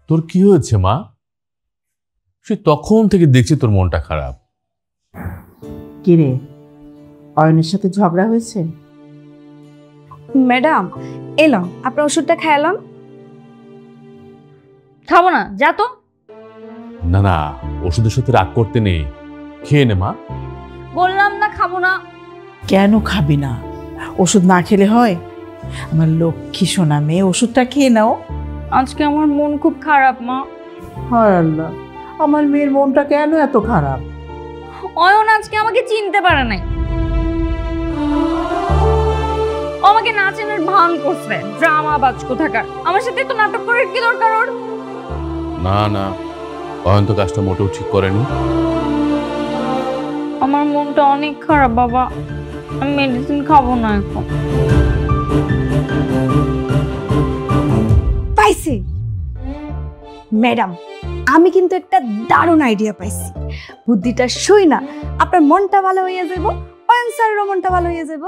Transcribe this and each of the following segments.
তোর কি হয়েছে মা? সে তখন থেকে দেখছি তোর মনটা খারাপ। কিরে, অয়নের সাথে ঝগড়া হয়েছে? ম্যাডাম এলাম, আপনার ওষুধটা খেলাম। খাবো না, যা তো। না না, ওষুধের সাথে রাগ করতে নেই, খেয়ে নে মা। বললাম না খাবো না। কেন খাবি না? ওষুধ না খেলে হয়? আমার লক্ষ্মী সোনা মেয়ে, ওষুধটা খেয়ে নাও। আজকে আমার মন খুব খারাপ মা। হায় আল্লাহ, আমার মেয়ের মনটা কেন এত খারাপ? অয়ন আজকে আমাকে চিনতে পারে নাই। আমাকে না চেনার ভান করছে, ড্রামা বাজ কোথাকার। আমার সাথে তো নাটক করার কি দরকার ওর? না না, অয়ন তো কাজটা মোটেও ঠিক করেনি। আমার মনটা অনেক খারাপ বাবা, আমি মেডিসিন খাবো না এখন। পাইছি ম্যাডাম, আমি কিন্তু একটা দারুণ আইডিয়া পাইছি। বুদ্ধিটা শুই না, আপনার মনটা ভালো হয়ে যাব, অয়ন স্যারেরও মনটা ভালো হয়ে যাব।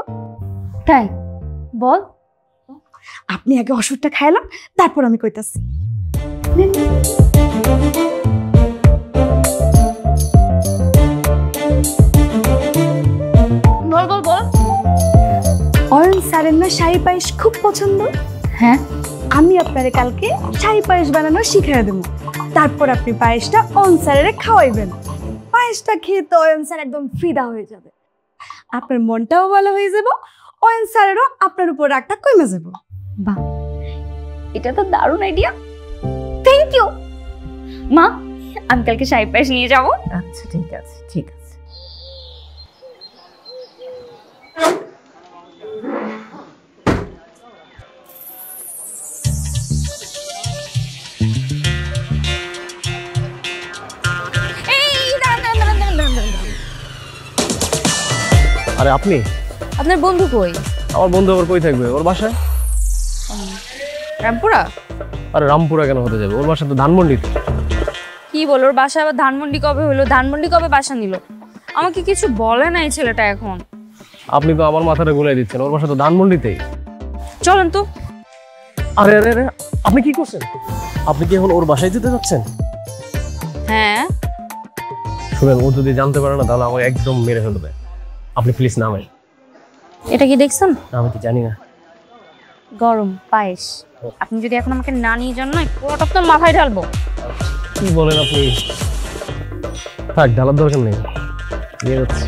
তাই বল। আপনি আগে ওষুধটা খাইলাম, তারপর আমি কইতাছি। বল বল বল। অয়ন স্যারের না শাহী পায়েস খুব পছন্দ। হ্যাঁ, আমি আপনারে কালকে শাহী পায়েস বানানো শিখিয়ে দেবো। তারপর আপনি পায়েসটা অয়ন স্যারের খাওয়াইবেন। পায়েসটা খেয়ে তো অয়ন স্যার একদম ফিদা হয়ে যাবে, আপনার মনটাও ভালো হয়ে যাব, অয়ন স্যারেরও আপনার উপর রাগটা কমে যাব। বাহ, এটা তো দারুণ আইডিয়া। থ্যাংক ইউ মা, আমি কালকে শাহী পায়েস নিয়ে যাবো। আচ্ছা ঠিক আছে, ঠিক আছে। আরে আপনি? আপনার বন্ধু কই? আমার বন্ধু আবার কই থাকবে? ওর বাসায়। রামপুরা? আরে রামপুরা কেন হতে যাবে? ওর বাসা তো ধানমন্ডিতে। কি বল, ওর বাসা আবার ধানমন্ডি কবে হলো? ধানমন্ডি কবে বাসা নিল? আমাকে কিছু বলে নাই ছেলেটা এখন। আপনি তো আমার মাথাটা গুলাই দিচ্ছেন, ওর বাসা তো ধানমন্ডিতেই। চলেন তো। আরে আরে আরে, আপনি কি করছেন? আপনি কি এখন ওর বাসায় যেতে যাচ্ছেন? হ্যাঁ। শুনেন, ও যদি জানতে পারে না তাহলে আমাকে একদম মেরে ফেলবে। আপনি প্লিজ নামেন। এটা কি দেখছেন? আমি কি জানি না। গরম পায়েস। আপনি যদি এখন আমাকে না নিয়ে যান না, পুরোটা আপনার মাথায় ঢালবো। কি বলেন আপনি? থাক, ঢালার দরকার নেই, নিয়ে যাচ্ছি।